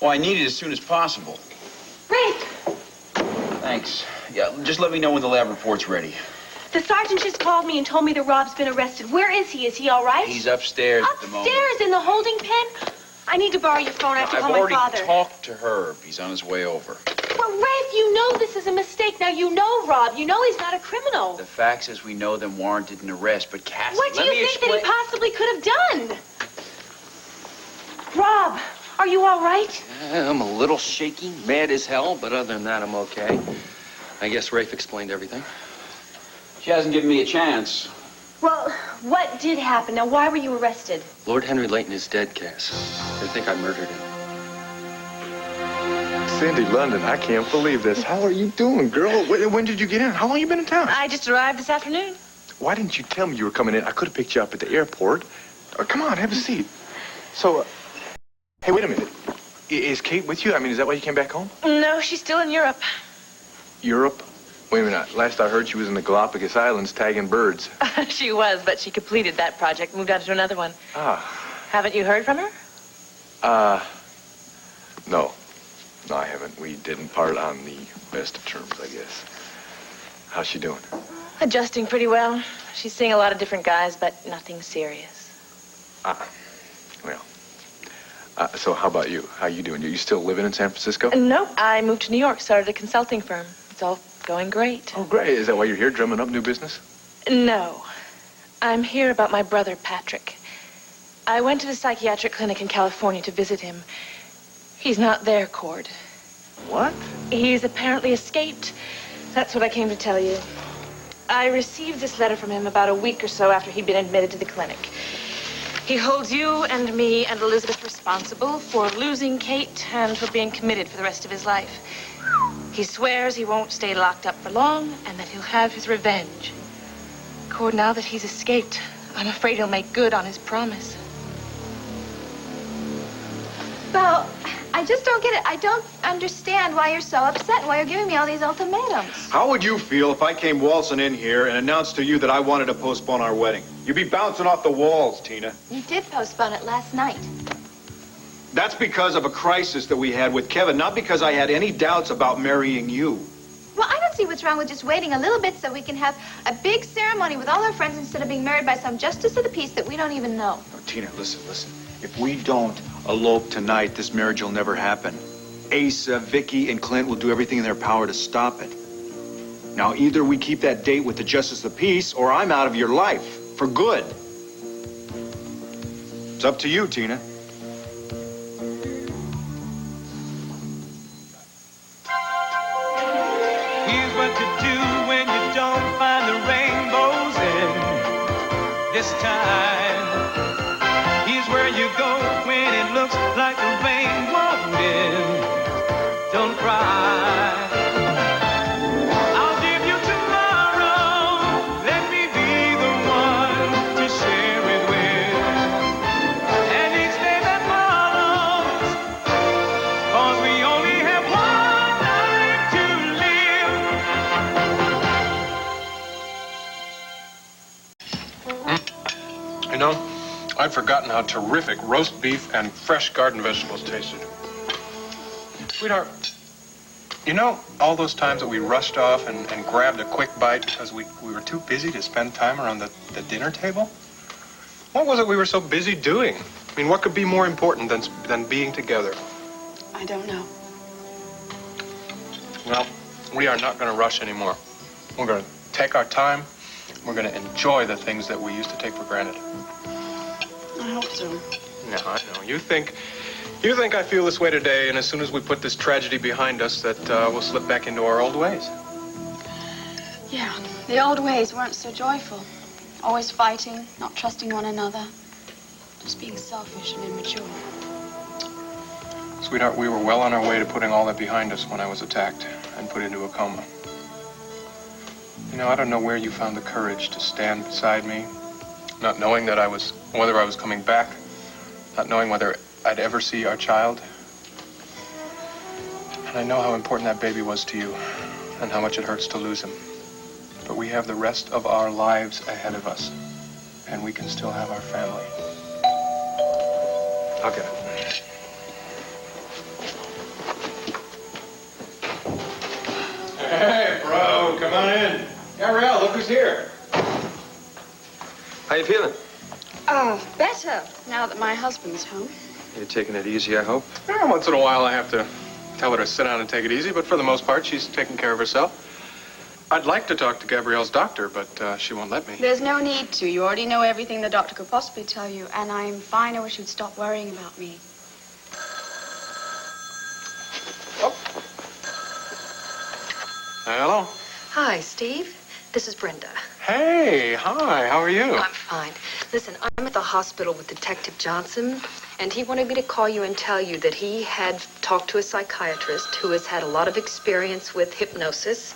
Well, I need it as soon as possible. Rafe! Thanks. Yeah, just let me know when the lab report's ready. The sergeant just called me and told me that Rob's been arrested. Where is he? Is he all right? He's upstairs at the moment. Upstairs in the holding pen? I need to borrow your phone. I have to call my father. I've already talked to Herb. He's on his way over. Well, Rafe, you know this is a mistake. Now, you know Rob. You know he's not a criminal. The facts as we know them warranted an arrest, but Cassie, what do you think that he possibly could have done? Rob, are you all right? I'm a little shaky, mad as hell, but other than that, I'm okay. I guess Rafe explained everything. She hasn't given me a chance. Well, what did happen? Now, why were you arrested? Lord Henry Layton is dead, Cass. They think I murdered him. Cindy London, I can't believe this. How are you doing, girl? When did you get in? How long you been in town? I just arrived this afternoon. Why didn't you tell me you were coming in? I could have picked you up at the airport. Come on, have a seat. So, hey, wait a minute. Is Kate with you? I mean, is that why you came back home? No, she's still in Europe. Europe? Wait a minute. Last I heard, she was in the Galapagos Islands tagging birds. She was, but she completed that project, moved on to another one. Ah. Haven't you heard from her? No. No, I haven't. We didn't part on the best of terms, I guess. How's she doing? Adjusting pretty well. She's seeing a lot of different guys, but nothing serious. Well. So how about you? How you doing? You still living in San Francisco? Nope. I moved to New York, started a consulting firm. It's all going great. Oh, great. Is that why you're here, drumming up new business? No. I'm here about my brother, Patrick. I went to the psychiatric clinic in California to visit him. He's not there, Cord. What? He's apparently escaped. That's what I came to tell you. I received this letter from him about a week or so after he'd been admitted to the clinic. He holds you and me and Elizabeth responsible for losing Kate and for being committed for the rest of his life. He swears he won't stay locked up for long and that he'll have his revenge. Cord, now that he's escaped, I'm afraid he'll make good on his promise. Well, I just don't get it. I don't understand why you're so upset and why you're giving me all these ultimatums. How would you feel if I came waltzing in here and announced to you that I wanted to postpone our wedding? You'd be bouncing off the walls, Tina. You did postpone it last night. That's because of a crisis that we had with Kevin, not because I had any doubts about marrying you. Well, I don't see what's wrong with just waiting a little bit so we can have a big ceremony with all our friends instead of being married by some justice of the peace that we don't even know. No, Tina, listen. If we don't elope tonight, this marriage will never happen. Asa, Vicky, and Clint will do everything in their power to stop it. Now, either we keep that date with the justice of the peace, or I'm out of your life for good. It's up to you, Tina. Here's what to do when you don't find the rainbows in this time. Here's where you go when it looks like the rain won't end. Don't cry. I'll give you tomorrow. Let me be the one to share it with. And each day that follows, 'cause we only have one life to live. You know, I'd forgotten how terrific roast beef and fresh garden vegetables tasted. Sweetheart, you know all those times that we rushed off and grabbed a quick bite because we were too busy to spend time around the dinner table? What was it we were so busy doing? I mean, what could be more important than being together? I don't know. Well, we are not going to rush anymore. We're going to take our time. We're going to enjoy the things that we used to take for granted. I hope so. No, I know. You think I feel this way today, and as soon as we put this tragedy behind us, that we'll slip back into our old ways. Yeah, the old ways weren't so joyful. Always fighting, not trusting one another. Just being selfish and immature. Sweetheart, we were well on our way to putting all that behind us when I was attacked and put into a coma. You know, I don't know where you found the courage to stand beside me, not knowing that whether I was coming back, not knowing whether I'd ever see our child. And I know how important that baby was to you and how much it hurts to lose him. But we have the rest of our lives ahead of us, and we can still have our family. I'll get it. come on in. Gabrielle, look who's here. How you feeling? Better, now that my husband's home. You're taking it easy, I hope. Yeah, once in a while I have to tell her to sit down and take it easy, but for the most part, she's taking care of herself. I'd like to talk to Gabrielle's doctor, but she won't let me. There's no need to. You already know everything the doctor could possibly tell you, and I'm fine. I wish you'd stop worrying about me. Hello. Hi, Steve. This is Brenda. Hey, hi, how are you? I'm fine. Listen, I'm at the hospital with Detective Johnson, and he wanted me to call you and tell you that he had talked to a psychiatrist who has had a lot of experience with hypnosis,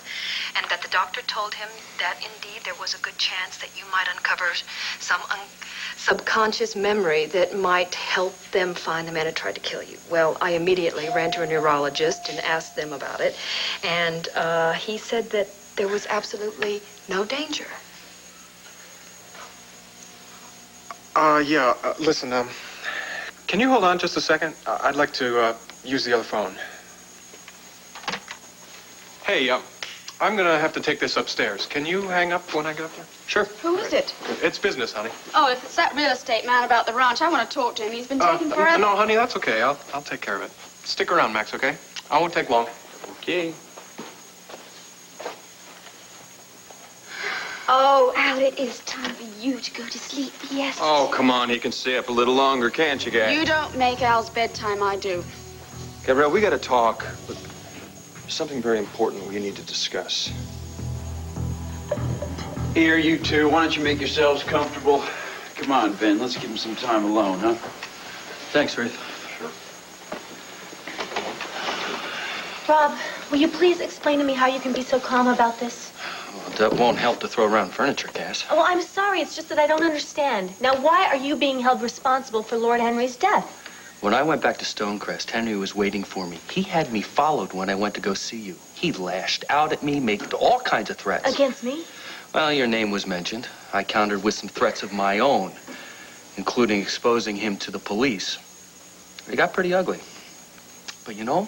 and that the doctor told him that indeed there was a good chance that you might uncover some subconscious memory that might help them find the man who tried to kill you. Well, I immediately ran to a neurologist and asked them about it, and he said that there was absolutely no danger. Listen, can you hold on just a second? I'd like to use the other phone. Hey, I'm gonna have to take this upstairs. Can you hang up when I get up there? Sure. Who is it? It's business, honey. Oh, if it's that real estate man about the ranch, I want to talk to him. He's been taking forever. No, honey, that's okay. I'll take care of it. Stick around, Max, okay? I won't take long. Okay. Oh, Al, it is time for you to go to sleep. Yes. Oh, come on. He can stay up a little longer, can't you, guys? You don't make Al's bedtime, I do. Gabrielle, we got to talk. But there's something very important we need to discuss. Here, you two, why don't you make yourselves comfortable? Come on, Ben, let's give him some time alone, huh? Thanks, Ruth. Rob, will you please explain to me how you can be so calm about this? Well, that won't help to throw around furniture, Cass. Oh, I'm sorry. It's just that I don't understand. Now, why are you being held responsible for Lord Henry's death? When I went back to Stonecrest, Henry was waiting for me. He had me followed when I went to go see you. He lashed out at me, made all kinds of threats. Against me? Well, your name was mentioned. I countered with some threats of my own, including exposing him to the police. It got pretty ugly. But you know,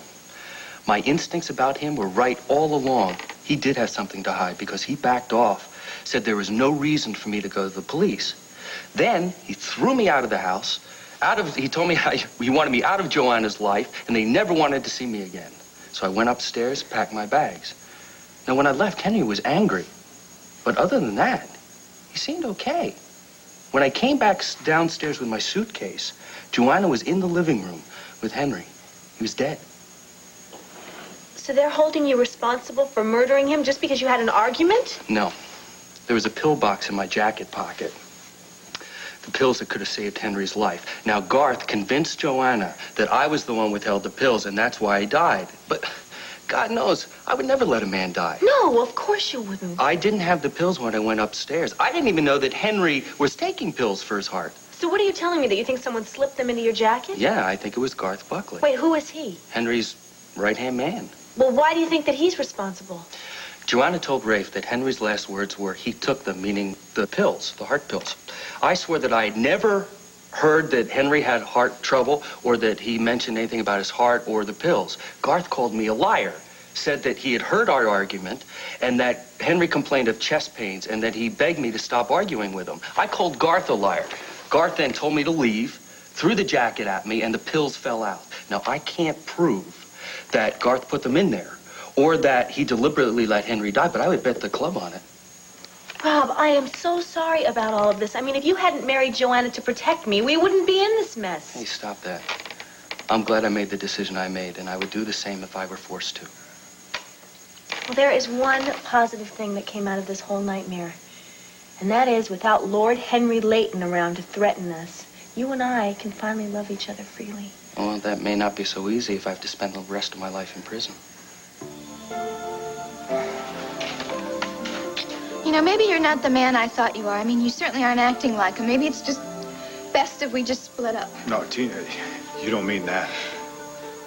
my instincts about him were right all along. He did have something to hide because he backed off, said there was no reason for me to go to the police. Then he threw me out of the house. He told me he wanted me out of Joanna's life, and they never wanted to see me again. So I went upstairs, packed my bags. Now, when I left, Henry was angry. But other than that, he seemed okay. When I came back downstairs with my suitcase, Joanna was in the living room with Henry. He was dead. So they're holding you responsible for murdering him just because you had an argument? No. There was a pill box in my jacket pocket. The pills that could have saved Henry's life. Now, Garth convinced Joanna that I was the one withheld the pills, and that's why he died. But God knows, I would never let a man die. No, of course you wouldn't. I didn't have the pills when I went upstairs. I didn't even know that Henry was taking pills for his heart. So what are you telling me, that you think someone slipped them into your jacket? Yeah, I think it was Garth Buckley. Wait, who is he? Henry's right-hand man. Well, why do you think that he's responsible? Joanna told Rafe that Henry's last words were he took them, meaning the pills, the heart pills. I swore that I had never heard that Henry had heart trouble or that he mentioned anything about his heart or the pills. Garth called me a liar, said that he had heard our argument and that Henry complained of chest pains and that he begged me to stop arguing with him. I called Garth a liar. Garth then told me to leave, threw the jacket at me, and the pills fell out. Now, I can't prove that Garth put them in there or that he deliberately let Henry die, but I would bet the club on it. Rob, I am so sorry about all of this. I mean, if you hadn't married Joanna to protect me, we wouldn't be in this mess. Hey, stop that. I'm glad I made the decision I made, and I would do the same if I were forced to. Well, there is one positive thing that came out of this whole nightmare. And that is, without Lord Henry Layton around to threaten us, you and I can finally love each other freely. Well, that may not be so easy if I have to spend the rest of my life in prison. You know, maybe you're not the man I thought you are. I mean, you certainly aren't acting like him. Maybe it's just best if we just split up. No, Tina, you don't mean that.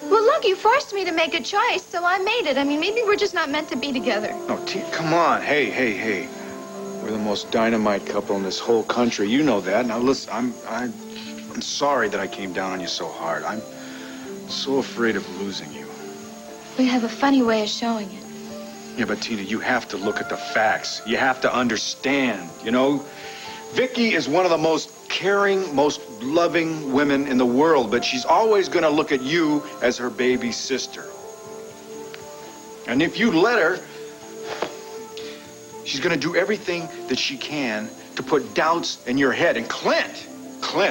Well, look, you forced me to make a choice, so I made it. I mean, maybe we're just not meant to be together. No, Tina, come on. Hey. We're the most dynamite couple in this whole country. You know that. Now, listen, I'm sorry that I came down on you so hard. I'm so afraid of losing you. We have a funny way of showing it. Yeah, but Tina, you have to look at the facts. You have to understand, you know? Vicky is one of the most caring, most loving women in the world, but she's always going to look at you as her baby sister. And if you let her, she's going to do everything that she can to put doubts in your head. And Clint,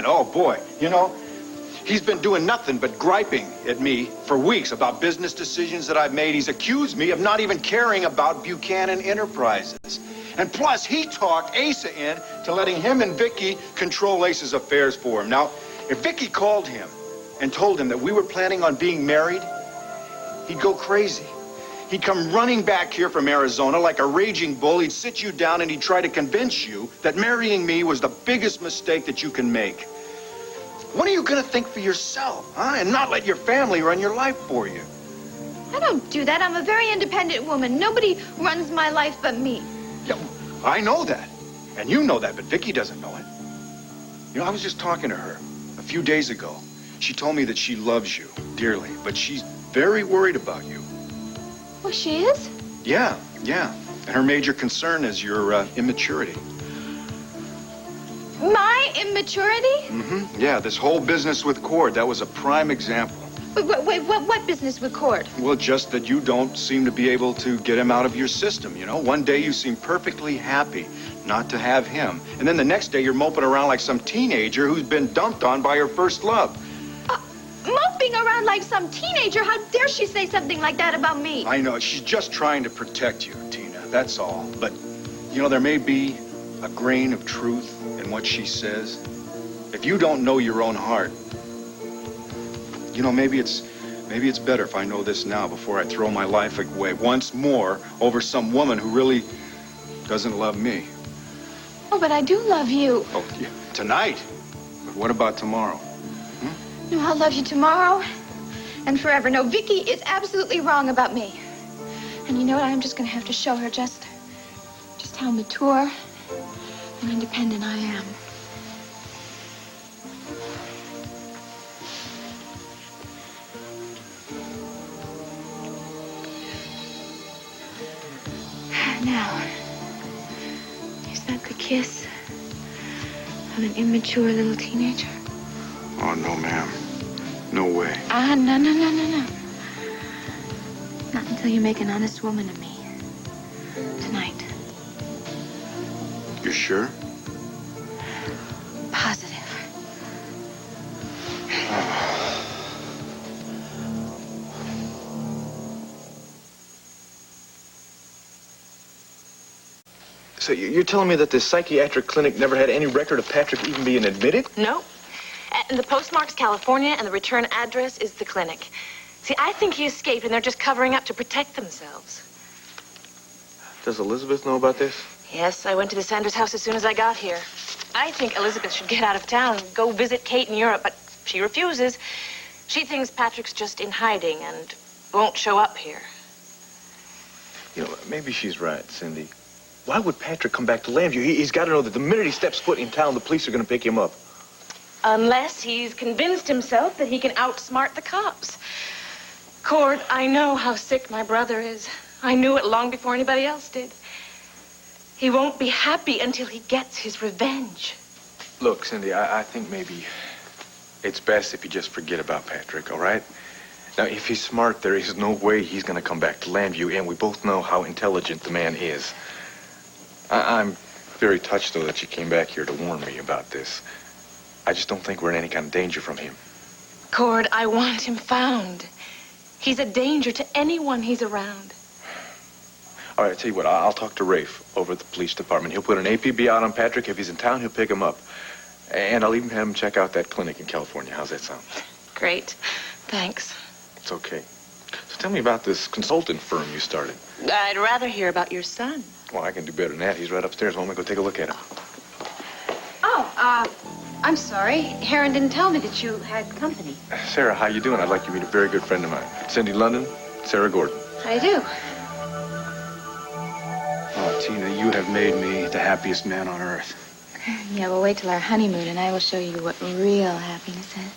oh boy, you know, he's been doing nothing but griping at me for weeks about business decisions that I've made. He's accused me of not even caring about Buchanan Enterprises. And plus, he talked Asa in to letting him and Vicky control Asa's affairs for him. Now, if Vicky called him and told him that we were planning on being married, he'd go crazy. He'd come running back here from Arizona like a raging bull. He'd sit you down and he'd try to convince you that marrying me was the biggest mistake that you can make. When are you going to think for yourself, huh? And not let your family run your life for you? I don't do that. I'm a very independent woman. Nobody runs my life but me. Yeah, I know that. And you know that, but Vicky doesn't know it. You know, I was just talking to her a few days ago. She told me that she loves you dearly, but she's very worried about you. Oh, she is? Yeah. And her major concern is your immaturity. My immaturity? Mm-hmm. Yeah, this whole business with Cord, that was a prime example. Wait, what business with Cord? Well, just that you don't seem to be able to get him out of your system, you know? One day you seem perfectly happy not to have him. And then the next day you're moping around like some teenager who's been dumped on by her first love. Moping around like some teenager? How dare she say something like that about me? I know, she's just trying to protect you, Tina, that's all. But, you know, there may be a grain of truth in what she says. If you don't know your own heart, you know, maybe it's better if I know this now before I throw my life away once more over some woman who really doesn't love me. Oh, but I do love you. Oh, yeah, tonight. But what about tomorrow? No, I'll love you tomorrow and forever. No, Vicky is absolutely wrong about me. And you know what? I'm just going to have to show her just how mature and independent I am. Now, is that the kiss of an immature little teenager? Oh, no, ma'am. No way. No. Not until you make an honest woman of me. Tonight. You're sure? Positive. So you're telling me that this psychiatric clinic never had any record of Patrick even being admitted? No. And the postmark's California, and the return address is the clinic. See, I think he escaped, and they're just covering up to protect themselves. Does Elizabeth know about this? Yes, I went to the Sanders house as soon as I got here. I think Elizabeth should get out of town and go visit Kate in Europe, but she refuses. She thinks Patrick's just in hiding and won't show up here. You know, maybe she's right, Cindy. Why would Patrick come back to Lambview? He's got to know that the minute he steps foot in town, the police are going to pick him up. Unless he's convinced himself that he can outsmart the cops. Cord, I know how sick my brother is. I knew it long before anybody else did. He won't be happy until he gets his revenge. Look, Cindy, I think maybe it's best if you just forget about Patrick, all right? Now, if he's smart, there is no way he's going to come back to Lambview, and we both know how intelligent the man is. I'm very touched, though, that you came back here to warn me about this. I just don't think we're in any kind of danger from him. Cord, I want him found. He's a danger to anyone he's around. All right, tell you what, I'll talk to Rafe over at the police department. He'll put an APB out on Patrick. If he's in town, he'll pick him up. And I'll even have him check out that clinic in California. How's that sound? Great. Thanks. It's okay. So tell me about this consultant firm you started. I'd rather hear about your son. Well, I can do better than that. He's right upstairs. Why don't we go take a look at him? Oh, I'm sorry. Heron didn't tell me that you had company. Sarah, how you doing? I'd like you to meet a very good friend of mine. Cindy London, Sarah Gordon. I do. Oh, Tina, you have made me the happiest man on earth. Yeah, well, wait till our honeymoon, and I will show you what real happiness is.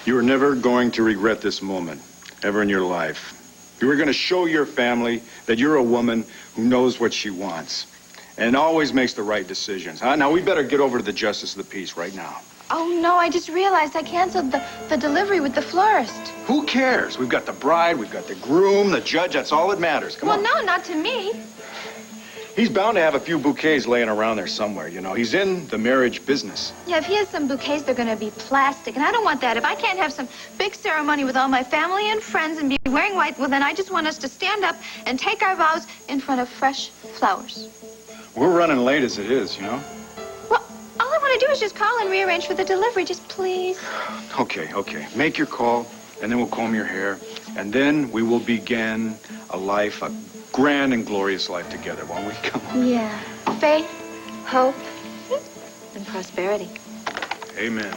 You are never going to regret this moment, ever in your life. You were going to show your family that you're a woman who knows what she wants and always makes the right decisions. Huh? Now, we better get over to the Justice of the Peace right now. Oh, no, I just realized I canceled the delivery with the florist. Who cares? We've got the bride, we've got the groom, the judge. That's all that matters. Come on. Well, no, not to me. He's bound to have a few bouquets laying around there somewhere, you know. He's in the marriage business. Yeah, if he has some bouquets, they're going to be plastic, and I don't want that. If I can't have some big ceremony with all my family and friends and be wearing white, well, then I just want us to stand up and take our vows in front of fresh flowers. We're running late as it is, you know. Well, all I want to do is just call and rearrange for the delivery. Just please. Okay. Make your call, and then we'll comb your hair, and then we will begin a grand and glorious life together, won't we? Come on. Yeah. Faith, hope, and prosperity. Amen.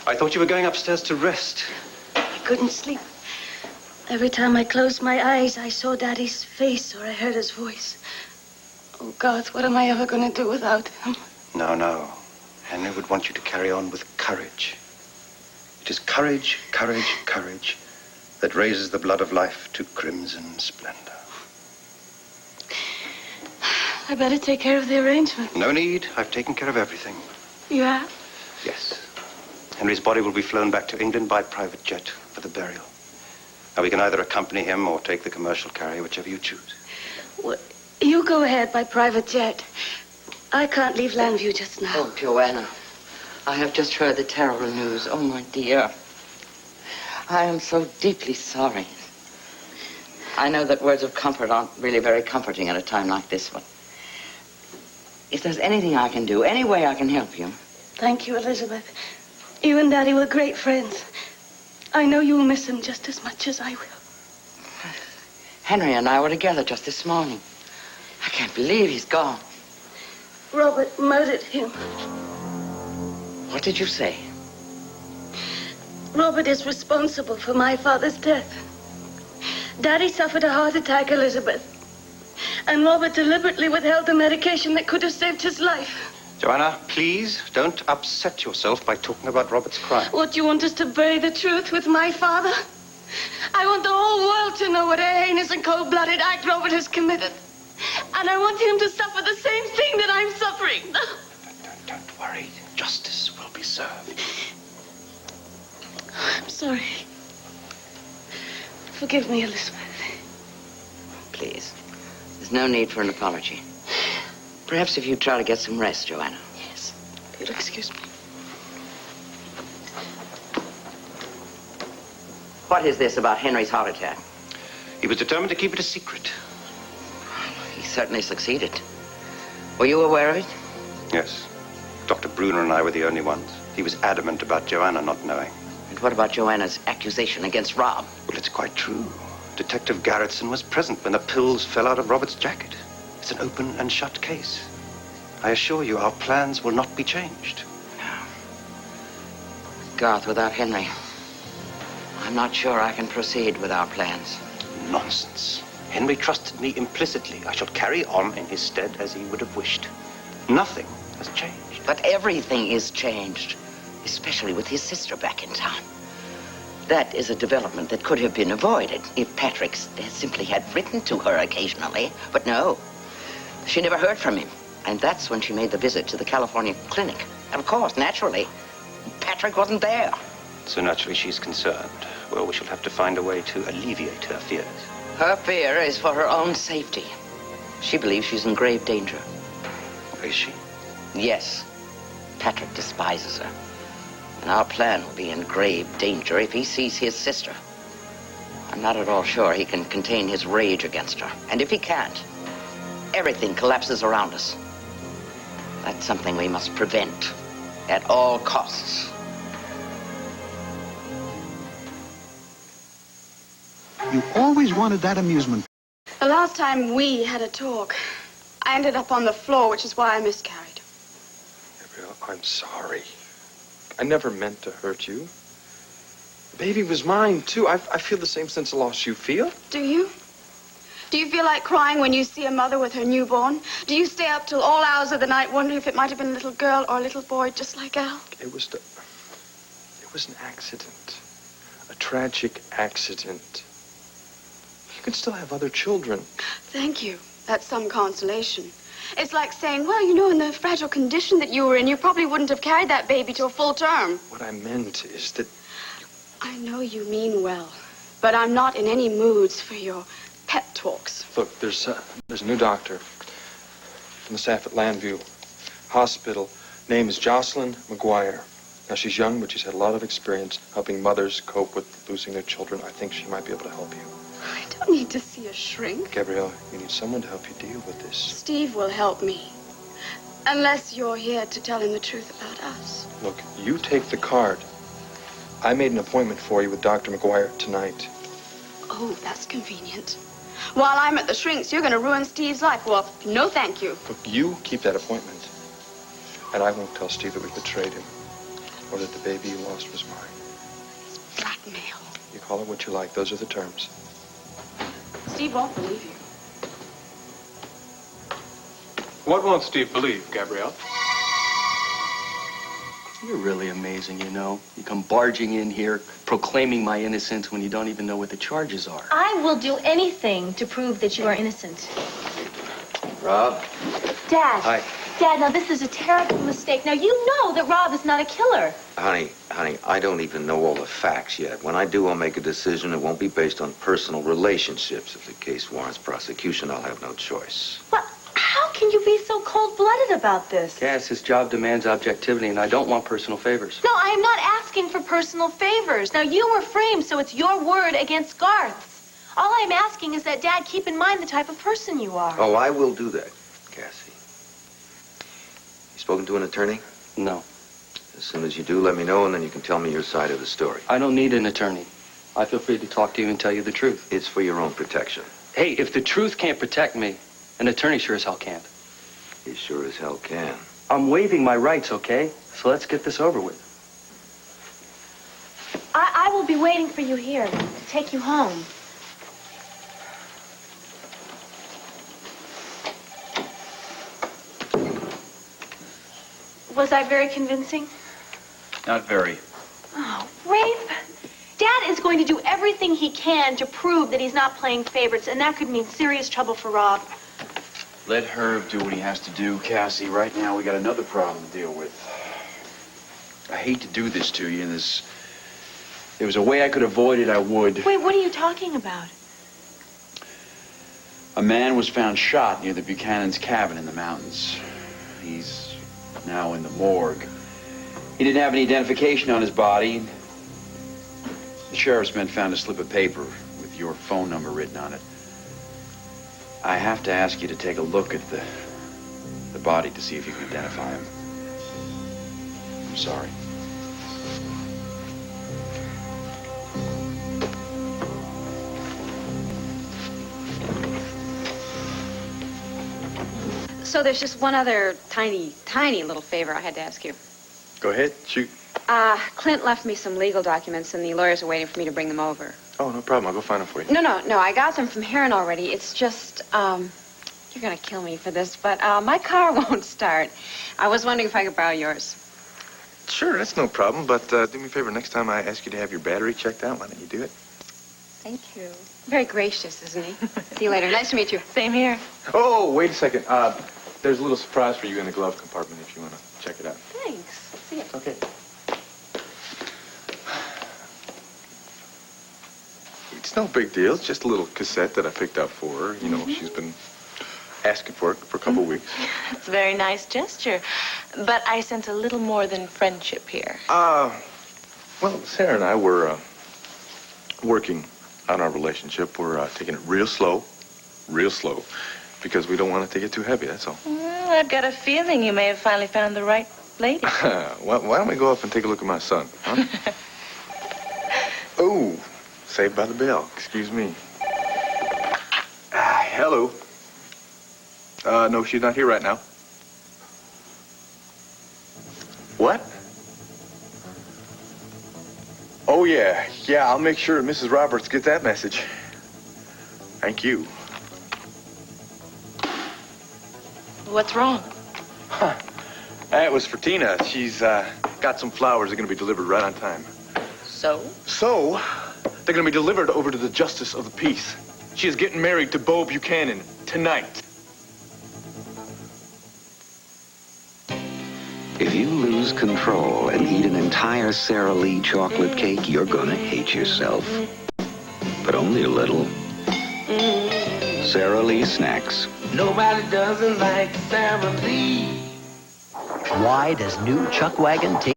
I thought you were going upstairs to rest. I couldn't sleep. Every time I closed my eyes, I saw Daddy's face or I heard his voice. Oh, God, what am I ever going to do without him? No. Henry would want you to carry on with courage. It is courage that raises the blood of life to crimson splendor. I better take care of the arrangement. No need. I've taken care of everything. You have? Yes. Henry's body will be flown back to England by private jet for the burial. Now, we can either accompany him or take the commercial carrier, whichever you choose. Well, you go ahead by private jet. I can't leave Landview just now. Oh, Joanna, I have just heard the terrible news. Oh, my dear. I am so deeply sorry. I know that words of comfort aren't really very comforting at a time like this one. If there's anything I can do, any way I can help you. Thank you, Elizabeth. You and Daddy were great friends. I know you'll miss him just as much as I will. Henry and I were together just this morning. I can't believe he's gone. Robert murdered him. What did you say? Robert is responsible for my father's death. Daddy suffered a heart attack, Elizabeth. And Robert deliberately withheld the medication that could have saved his life. Joanna, please don't upset yourself by talking about Robert's crime. What, do you want us to bury the truth with my father? I want the whole world to know what a heinous and cold-blooded act Robert has committed. And I want him to suffer the same thing that I'm suffering. Don't worry. Justice will be served. I'm sorry. Forgive me, Elizabeth. Please. There's no need for an apology. Perhaps if you try to get some rest, Joanna. Yes. You'll excuse me. What is this about Henry's heart attack? He was determined to keep it a secret. He certainly succeeded. Were you aware of it? Yes. Dr. Bruner and I were the only ones. He was adamant about Joanna not knowing. And what about Joanna's accusation against Rob? Well, it's quite true. Detective Garrettson was present when the pills fell out of Robert's jacket. It's an open and shut case. I assure you, our plans will not be changed. No. Garth, without Henry, I'm not sure I can proceed with our plans. Nonsense. Henry trusted me implicitly. I shall carry on in his stead as he would have wished. Nothing has changed. But everything is changed, especially with his sister back in town. That is a development that could have been avoided if Patrick simply had written to her occasionally. But no, she never heard from him. And that's when she made the visit to the California clinic. And of course, naturally, Patrick wasn't there. So naturally she's concerned. Well, we shall have to find a way to alleviate her fears. Her fear is for her own safety. She believes she's in grave danger. Is she? Yes. Patrick despises her. And our plan will be in grave danger if he sees his sister. I'm not at all sure he can contain his rage against her. And if he can't, everything collapses around us. That's something we must prevent at all costs. You always wanted that amusement. The last time we had a talk, I ended up on the floor, which is why I miscarried. Gabrielle, I'm sorry. I never meant to hurt you. The baby was mine, too. I feel the same sense of loss you feel. Do you? Do you feel like crying when you see a mother with her newborn? Do you stay up till all hours of the night wondering if it might have been a little girl or a little boy just like Al? It was an accident. A tragic accident. You can still have other children. Thank you. That's some consolation. It's like saying, well, you know, in the fragile condition that you were in, you probably wouldn't have carried that baby to a full term. What I meant is that... I know you mean well, but I'm not in any moods for your pep talks. Look, there's a new doctor from the staff at Landview Hospital. Name is Jocelyn McGuire. Now, she's young, but she's had a lot of experience helping mothers cope with losing their children. I think she might be able to help you. I don't need to see a shrink. Gabrielle, you need someone to help you deal with this. Steve will help me. Unless you're here to tell him the truth about us. Look, you take the card. I made an appointment for you with Dr. McGuire tonight. Oh, that's convenient. While I'm at the shrinks, you're going to ruin Steve's life. Well, no thank you. Look, you keep that appointment. And I won't tell Steve that we betrayed him. Or that the baby you lost was mine. Blackmail. You call it what you like. Those are the terms. Steve won't believe you. What won't Steve believe, Gabrielle? You're really amazing, you know. You come barging in here, proclaiming my innocence when you don't even know what the charges are. I will do anything to prove that you are innocent. Rob? Dad. Hi. Dad, now this is a terrible mistake. Now, you know that Rob is not a killer. Honey, I don't even know all the facts yet. When I do, I'll make a decision. It won't be based on personal relationships. If the case warrants prosecution, I'll have no choice. But how can you be so cold-blooded about this? Cass, this job demands objectivity, and I don't want personal favors. No, I am not asking for personal favors. Now, you were framed, so it's your word against Garth's. All I'm asking is that, Dad, keep in mind the type of person you are. Oh, I will do that, Cassie. You spoken to an attorney? No. As soon as you do, let me know, and then you can tell me your side of the story. I don't need an attorney. I feel free to talk to you and tell you the truth. It's for your own protection. Hey, if the truth can't protect me, an attorney sure as hell can't. He sure as hell can. I'm waiving my rights, okay? So let's get this over with. I will be waiting for you here to take you home. Was I very convincing? Not very. Oh, Rafe. Dad is going to do everything he can to prove that he's not playing favorites, and that could mean serious trouble for Rob. Let Herb do what he has to do, Cassie. Right now, we got another problem to deal with. I hate to do this to you, and if there was a way I could avoid it, I would. Wait, what are you talking about? A man was found shot near the Buchanan's cabin in the mountains. He's now in the morgue. He didn't have any identification on his body. The sheriff's men found a slip of paper with your phone number written on it. I have to ask you to take a look at the body to see if you can identify him. I'm sorry. So there's just one other tiny little favor I had to ask you. Go ahead, shoot. Clint left me some legal documents, and the lawyers are waiting for me to bring them over. Oh, no problem. I'll go find them for you. No, I got them from Heron already. It's just, you're gonna kill me for this, but my car won't start. I was wondering if I could borrow yours. Sure, that's no problem, but do me a favor. Next time I ask you to have your battery checked out, why don't you do it? Thank you. Very gracious, isn't he? See you later. Nice to meet you. Same here. Oh, wait a second. There's a little surprise for you in the glove compartment if you want to check it out. Thanks. See ya. Okay. It's no big deal. It's just a little cassette that I picked up for her. You know, she's been asking for it for a couple of weeks. It's a very nice gesture. But I sense a little more than friendship here. Well, Sarah and I were working on our relationship. We're taking it real slow, because we don't want to take it too heavy, that's all. Well, I've got a feeling you may have finally found the right lady. Why don't we go up and take a look at my son, huh? Oh, Saved by the Bell. Excuse me. Hello. No, she's not here right now. What? Oh, yeah. Yeah, I'll make sure Mrs. Roberts gets that message. Thank you. What's wrong? That was for Tina. She's got some flowers that are going to be delivered right on time. So? So, they're going to be delivered over to the Justice of the Peace. She is getting married to Bo Buchanan tonight. If you lose control and eat an entire Sara Lee chocolate cake, you're gonna hate yourself. But only a little. Sara Lee Snacks. Nobody doesn't like Sara Lee. Why does new Chuck Wagon take...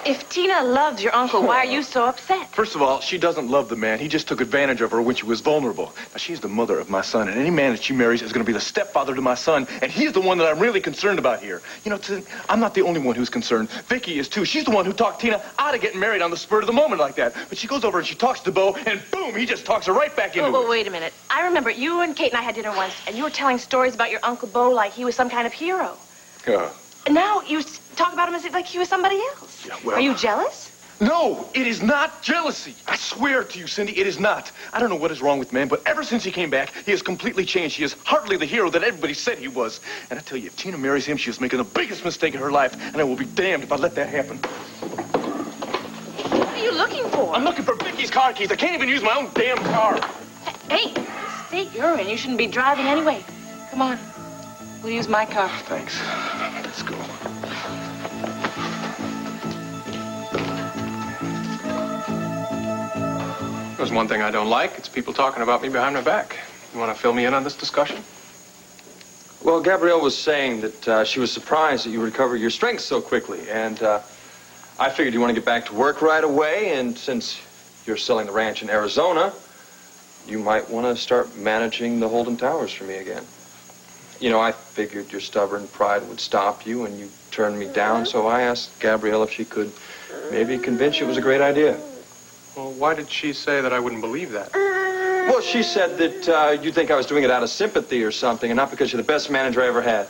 If Tina loves your uncle, why are you so upset? First of all, she doesn't love the man. He just took advantage of her when she was vulnerable. Now, she's the mother of my son, and any man that she marries is going to be the stepfather to my son, and he's the one that I'm really concerned about here. You know, I'm not the only one who's concerned. Vicky is, too. She's the one who talked Tina out of getting married on the spur of the moment like that. But she goes over and she talks to Bo, and boom, he just talks her right back into it. Wait a minute. I remember you and Kate and I had dinner once, and you were telling stories about your Uncle Bo like he was some kind of hero. And now you talk about him as if like he was somebody else. Yeah, well... Are you jealous? No, it is not jealousy. I swear to you, Cindy, it is not. I don't know what is wrong with man, but ever since he came back, he has completely changed. He is hardly the hero that everybody said he was. And I tell you, if Tina marries him, she is making the biggest mistake of her life, and I will be damned if I let that happen. What are you looking for? I'm looking for Vicky's car keys. I can't even use my own damn car. Hey, the state you're in, you shouldn't be driving anyway. Come on. We'll use my car. Thanks. Let's go. There's one thing I don't like. It's people talking about me behind my back. You want to fill me in on this discussion? Well, Gabrielle was saying that she was surprised that you recovered your strength so quickly. And I figured you want to get back to work right away. And since you're selling the ranch in Arizona, you might want to start managing the Holden Towers for me again. You know, I figured your stubborn pride would stop you, and you turned me down. So I asked Gabrielle if she could maybe convince you it was a great idea. Well, why did she say that I wouldn't believe that? Well, she said that you'd think I was doing it out of sympathy or something, and not because you're the best manager I ever had.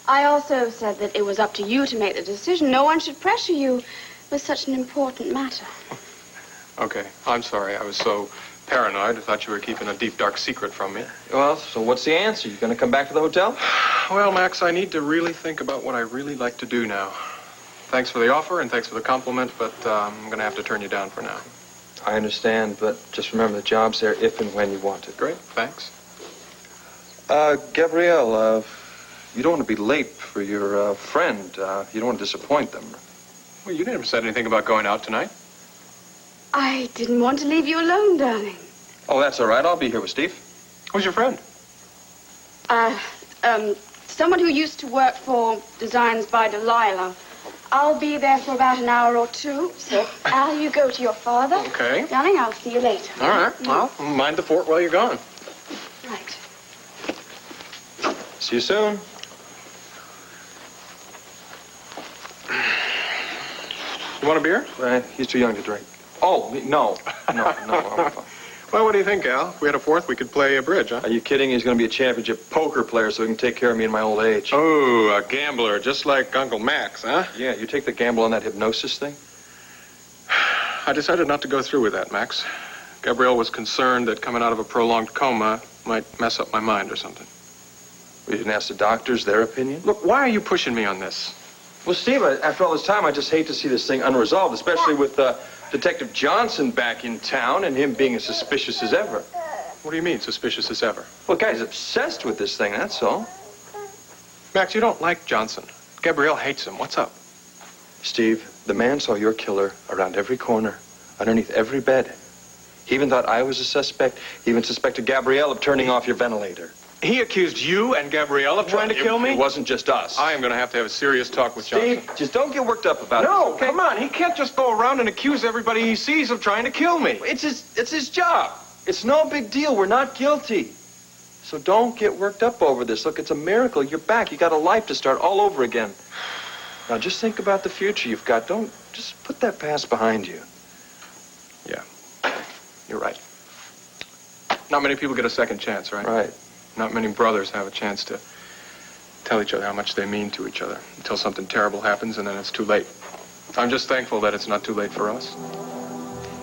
I also said that it was up to you to make the decision. No one should pressure you with such an important matter. Okay, I'm sorry. I was so paranoid. I thought you were keeping a deep, dark secret from me. Well, so what's the answer? You going to come back to the hotel? Well, Max, I need to really think about what I really like to do now. Thanks for the offer and thanks for the compliment, but I'm going to have to turn you down for now. I understand, but just remember the job's there if and when you want it. Great, thanks. Gabrielle, you don't want to be late for your friend. You don't want to disappoint them. Well, you never said anything about going out tonight. I didn't want to leave you alone, darling. Oh, that's all right. I'll be here with Steve. Who's your friend? Someone who used to work for Designs by Delilah. I'll be there for about an hour or two. So, Al, you go to your father. Okay. Darling, I'll see you later. All right. Well, mind the fort while you're gone. Right. See you soon. You want a beer? He's too young to drink. Oh, no, I'm fine. Well, what do you think, Al? If we had a fourth, we could play a bridge, huh? Are you kidding? He's going to be a championship poker player so he can take care of me in my old age. Oh, a gambler, just like Uncle Max, huh? Yeah, you take the gamble on that hypnosis thing? I decided not to go through with that, Max. Gabrielle was concerned that coming out of a prolonged coma might mess up my mind or something. We didn't ask the doctors their opinion? Look, why are you pushing me on this? Well, Steve, after all this time, I just hate to see this thing unresolved, especially with Detective Johnson back in town and him being as suspicious as ever. What do you mean, suspicious as ever? Well, the guy's obsessed with this thing, that's all. Max, you don't like Johnson. Gabrielle hates him. What's up? Steve, the man saw your killer around every corner, underneath every bed. He even thought I was a suspect. He even suspected Gabrielle of turning off your ventilator. He accused you and Gabrielle of trying to kill me? It wasn't just us. I am going to have a serious talk with Johnson. Steve, just don't get worked up about it. No, okay? Come on. He can't just go around and accuse everybody he sees of trying to kill me. It's his job. It's no big deal. We're not guilty. So don't get worked up over this. Look, it's a miracle. You're back. You got a life to start all over again. Now, just think about the future you've got. Don't just put that past behind you. Yeah, you're right. Not many people get a second chance, right? Right. Not many brothers have a chance to tell each other how much they mean to each other until something terrible happens and then it's too late. I'm just thankful that it's not too late for us.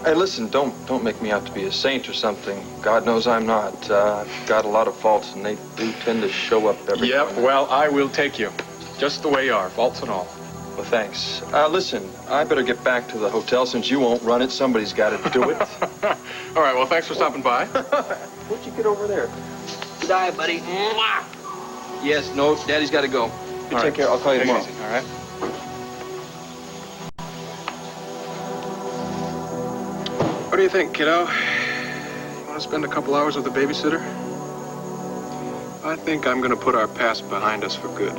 Hey, listen, don't make me out to be a saint or something. God knows I'm not. I've got a lot of faults, and they do tend to show up every Yep, time. well, I will take you. Just the way you are, faults and all. Well, thanks. Listen, I better get back to the hotel since you won't run it. Somebody's got to do it. All right, well, thanks for stopping by. What'd you get over there? Good eye, buddy. Mwah. Yes, no, Daddy's got to go. You take care. I'll call you Take it tomorrow. easy, all right? What do you think, kiddo? You want to spend a couple hours with the babysitter? I think I'm going to put our past behind us for good.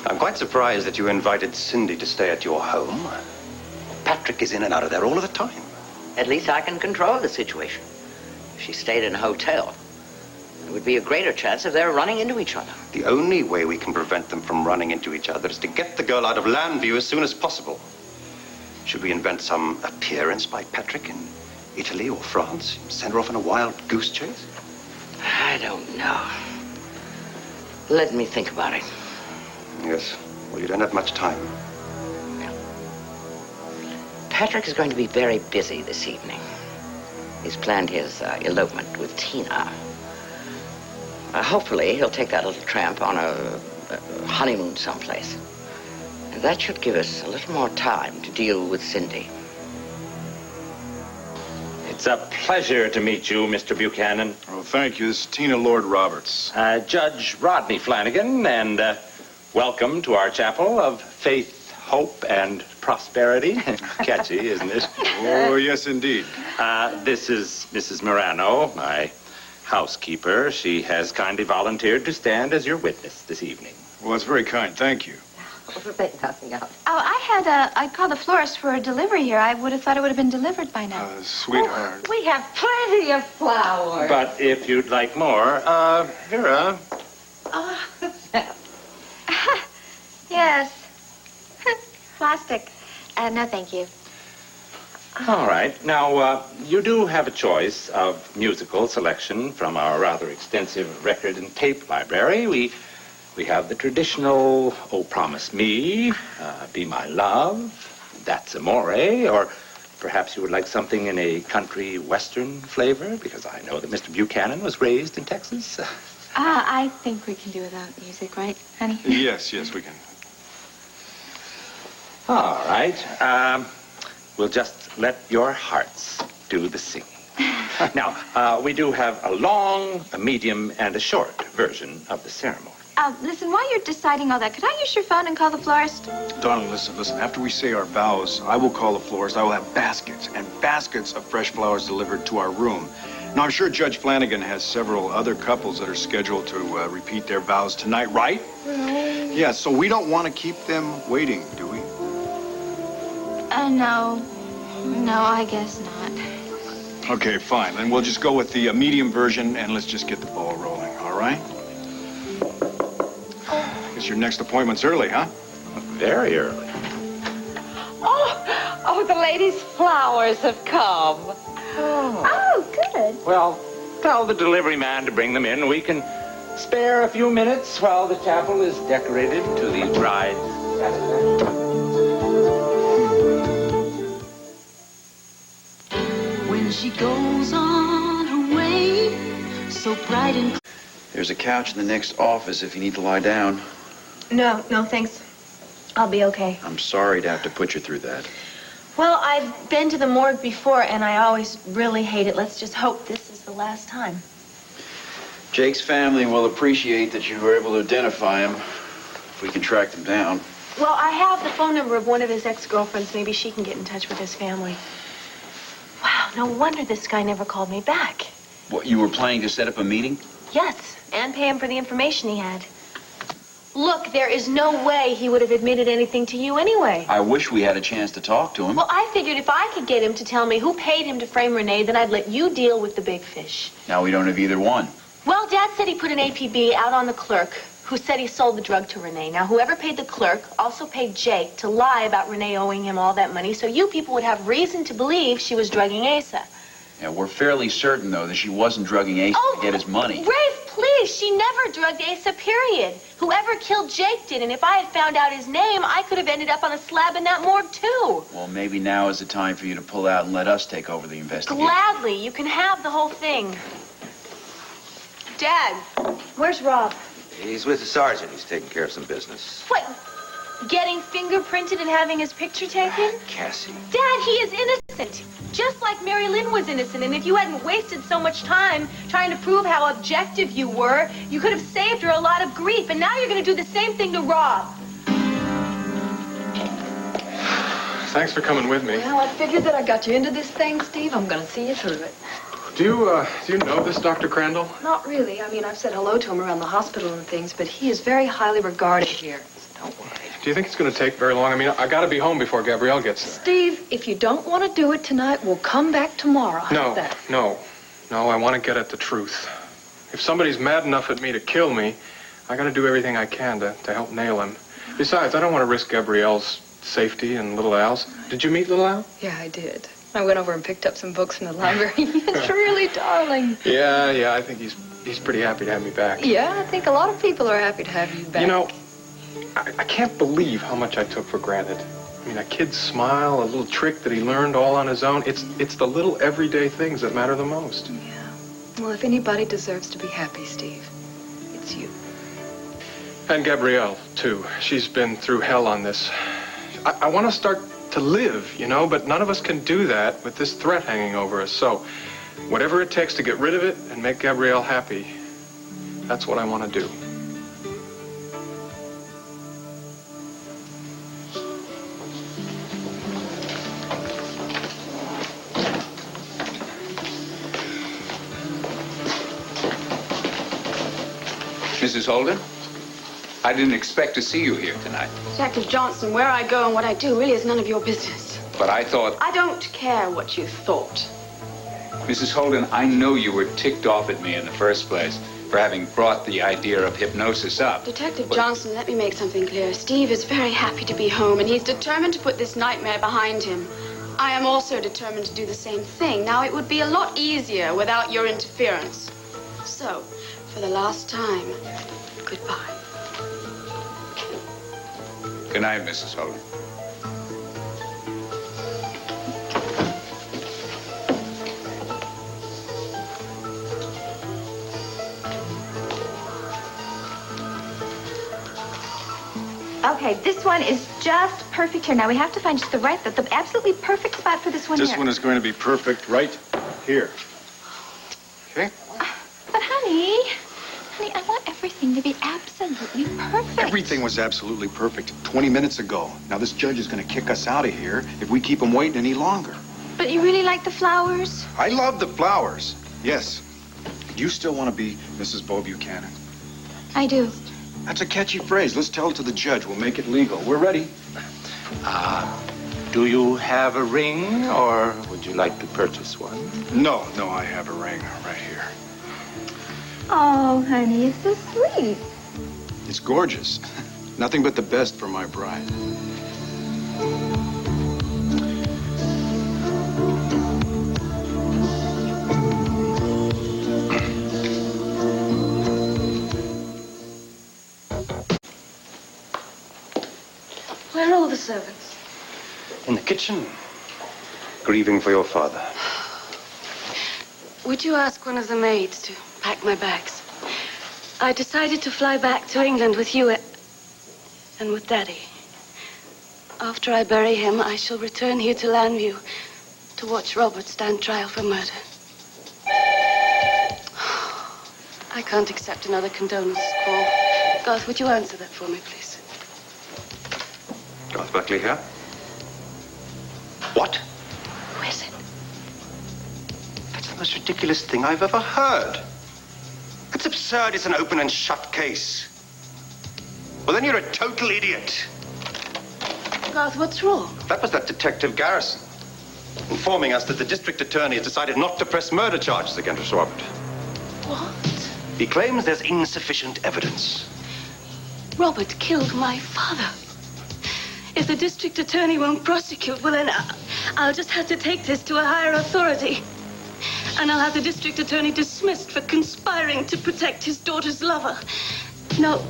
I'm quite surprised that you invited Cindy to stay at your home. Patrick is in and out of there all of the time. At least I can control the situation. If she stayed in a hotel, there would be a greater chance of their running into each other. The only way we can prevent them from running into each other is to get the girl out of Landview as soon as possible. Should we invent some appearance by Patrick in Italy or France? Send her off on a wild goose chase? I don't know. Let me think about it. Yes. Well, you don't have much time. Patrick is going to be very busy this evening. He's planned his elopement with Tina. Hopefully, he'll take that little tramp on a honeymoon someplace. And that should give us a little more time to deal with Cindy. It's a pleasure to meet you, Mr. Buchanan. Oh, thank you. This is Tina Lord Roberts. Judge Rodney Flanagan, and welcome to our chapel of faith, hope, and prosperity. Catchy, isn't it? Oh, yes, indeed. This is Mrs. Morano, my housekeeper. She has kindly volunteered to stand as your witness this evening. Well, that's very kind. Thank you. Nothing else. Oh, I called the florist for a delivery here. I would have thought it would have been delivered by now. Sweetheart. We have plenty of flowers. But if you'd like more, Vera. Yes. Plastic. No, thank you. All right. Now, you do have a choice of musical selection from our rather extensive record and tape library. We have the traditional, Oh, Promise Me, Be My Love, That's Amore, or perhaps you would like something in a country western flavor, because I know that Mr. Buchanan was raised in Texas. I think we can do without music, right, honey? Yes, we can. All right. We'll just let your hearts do the singing. Now, we do have a long, a medium, and a short version of the ceremony. Listen, while you're deciding all that, could I use your phone and call the florist? Darling, listen. After we say our vows, I will call the florist. I will have baskets and baskets of fresh flowers delivered to our room. Now, I'm sure Judge Flanagan has several other couples that are scheduled to repeat their vows tonight, right? Yeah, so we don't want to keep them waiting, do we? No. No, I guess not. Okay, fine. Then we'll just go with the medium version, and let's just get the ball rolling, all right? Guess your next appointment's early, huh? Very early. Oh, the ladies' flowers have come. Oh, good. Well, tell the delivery man to bring them in. We can spare a few minutes while the chapel is decorated to the bride's satisfaction. When she goes on her way, so bright and... There's a couch in the next office if you need to lie down. No, thanks. I'll be okay. I'm sorry to have to put you through that. Well, I've been to the morgue before, and I always really hate it. Let's just hope this is the last time. Jake's family will appreciate that you were able to identify him if we can track them down. Well, I have the phone number of one of his ex-girlfriends. Maybe she can get in touch with his family. Wow, no wonder this guy never called me back. What, you were planning to set up a meeting? Yes, and pay him for the information he had. Look, there is no way he would have admitted anything to you anyway. I wish we had a chance to talk to him. Well, I figured if I could get him to tell me who paid him to frame Renee, then I'd let you deal with the big fish. Now we don't have either one. Well, Dad said he put an APB out on the clerk who said he sold the drug to Renee. Now, whoever paid the clerk also paid Jake to lie about Renee owing him all that money, so you people would have reason to believe she was drugging Asa. Yeah, we're fairly certain, though, that she wasn't drugging Ace to get his money. Rafe, please, she never drugged Asa, period. Whoever killed Jake did, and if I had found out his name, I could have ended up on a slab in that morgue, too. Well, maybe now is the time for you to pull out and let us take over the investigation. Gladly, you can have the whole thing. Dad, where's Rob? He's with the sergeant. He's taking care of some business. What? Getting fingerprinted and having his picture taken? Cassie. Dad, he is innocent. Just like Mary Lynn was innocent. And if you hadn't wasted so much time trying to prove how objective you were, you could have saved her a lot of grief. And now you're going to do the same thing to Rob. Thanks for coming with me. Well, I figured that I got you into this thing, Steve. I'm going to see you through it. Do you know this Dr. Crandall? Not really. I mean, I've said hello to him around the hospital and things, but he is very highly regarded here. So don't worry. Do you think it's going to take very long? I mean, I got to be home before Gabrielle gets there. Steve, if you don't want to do it tonight, we'll come back tomorrow. How's that? No, I want to get at the truth. If somebody's mad enough at me to kill me, I got to do everything I can to help nail him. Besides, I don't want to risk Gabrielle's safety and little Al's. Did you meet little Al? Yeah, I did. I went over and picked up some books from the library. It's really darling. Yeah, I think he's pretty happy to have me back. Yeah, I think a lot of people are happy to have you back. You know, I can't believe how much I took for granted. I mean, a kid's smile, a little trick that he learned all on his own. It's the little everyday things that matter the most. Yeah. Well, if anybody deserves to be happy, Steve, it's you. And Gabrielle, too. She's been through hell on this. I want to start to live, you know, but none of us can do that with this threat hanging over us. So, whatever it takes to get rid of it and make Gabrielle happy, that's what I want to do. Mrs. Holden, I didn't expect to see you here tonight. Detective Johnson, where I go and what I do really is none of your business. But I thought... I don't care what you thought. Mrs. Holden, I know you were ticked off at me in the first place for having brought the idea of hypnosis up. Detective Johnson, let me make something clear. Steve is very happy to be home, and he's determined to put this nightmare behind him. I am also determined to do the same thing. Now, it would be a lot easier without your interference. So, for the last time, goodbye. Good night, Mrs. Holden. Okay, this one is just perfect here. Now we have to find just the absolutely perfect spot for this one here. This one is going to be perfect right here. Okay? But honey, I want everything to be absolutely perfect. Everything was absolutely perfect 20 minutes ago. Now this judge is going to kick us out of here if we keep him waiting any longer. But you really like the flowers? I love the flowers. Yes. Do you still want to be Mrs. Bo Buchanan? I do. That's a catchy phrase. Let's tell it to the judge. We'll make it legal. We're ready. Do you have a ring, or would you like to purchase one? No, I have a ring right here. Oh, honey, it's so sweet. It's gorgeous. Nothing but the best for my bride. Where are all the servants? In the kitchen, grieving for your father. Would you ask one of the maids to pack my bags? I decided to fly back to England with you and with Daddy. After I bury him, I shall return here to Llanview to watch Robert stand trial for murder. I can't accept another condolence call. Garth, would you answer that for me, please? Garth Buckley here. What? Who is it? That's the most ridiculous thing I've ever heard. It's absurd. It's an open and shut case. Well, then you're a total idiot. Garth, what's wrong? That was that Detective Garrison, informing us that the district attorney has decided not to press murder charges against Robert. What? He claims there's insufficient evidence. Robert killed my father. If the district attorney won't prosecute, well, then I'll just have to take this to a higher authority. And I'll have the district attorney dismissed for conspiring to protect his daughter's lover. No,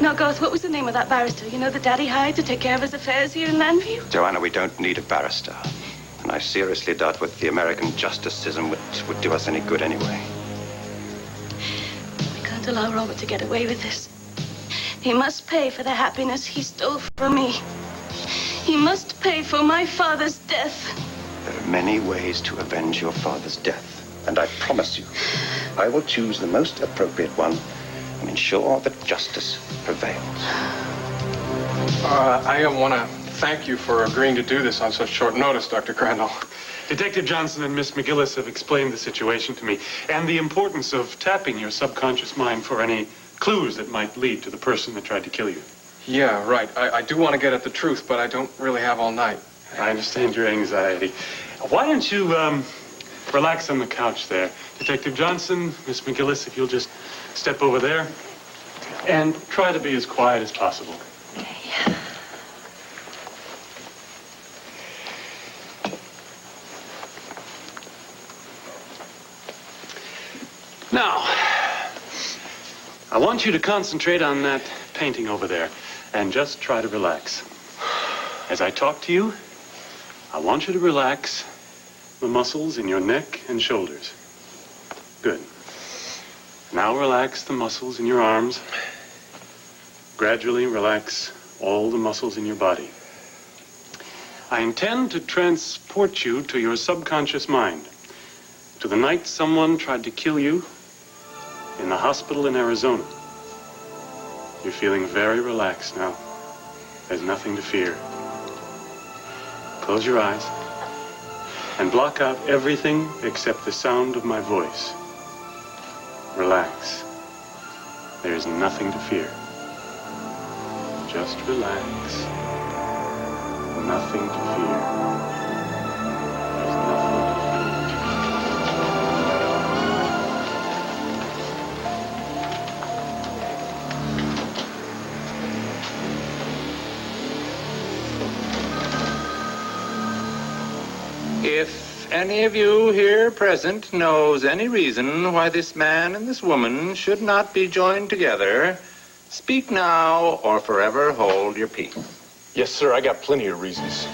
Garth, what was the name of that barrister? You know, that Daddy hired to take care of his affairs here in Landview? Joanna, we don't need a barrister. And I seriously doubt whether the American justice system would do us any good anyway. We can't allow Robert to get away with this. He must pay for the happiness he stole from me. He must pay for my father's death. There are many ways to avenge your father's death. And I promise you, I will choose the most appropriate one and ensure that justice prevails. I want to thank you for agreeing to do this on such short notice, Dr. Crandall. Detective Johnson and Miss McGillis have explained the situation to me and the importance of tapping your subconscious mind for any clues that might lead to the person that tried to kill you. Yeah, right. I do want to get at the truth, but I don't really have all night. I understand your anxiety. Why don't you, relax on the couch there. Detective Johnson, Miss McGillis, if you'll just step over there and try to be as quiet as possible. Okay. Now, I want you to concentrate on that painting over there and just try to relax. As I talk to you, I want you to relax the muscles in your neck and shoulders. Good. Now relax the muscles in your arms. Gradually relax all the muscles in your body. I intend to transport you to your subconscious mind, to the night someone tried to kill you in the hospital in Arizona. You're feeling very relaxed now. There's nothing to fear. Close your eyes and block out everything except the sound of my voice. Relax. There's nothing to fear. Just relax. Nothing to fear. There's nothing to If any of you here present knows any reason why this man and this woman should not be joined together, speak now or forever hold your peace. Yes, sir, I got plenty of reasons.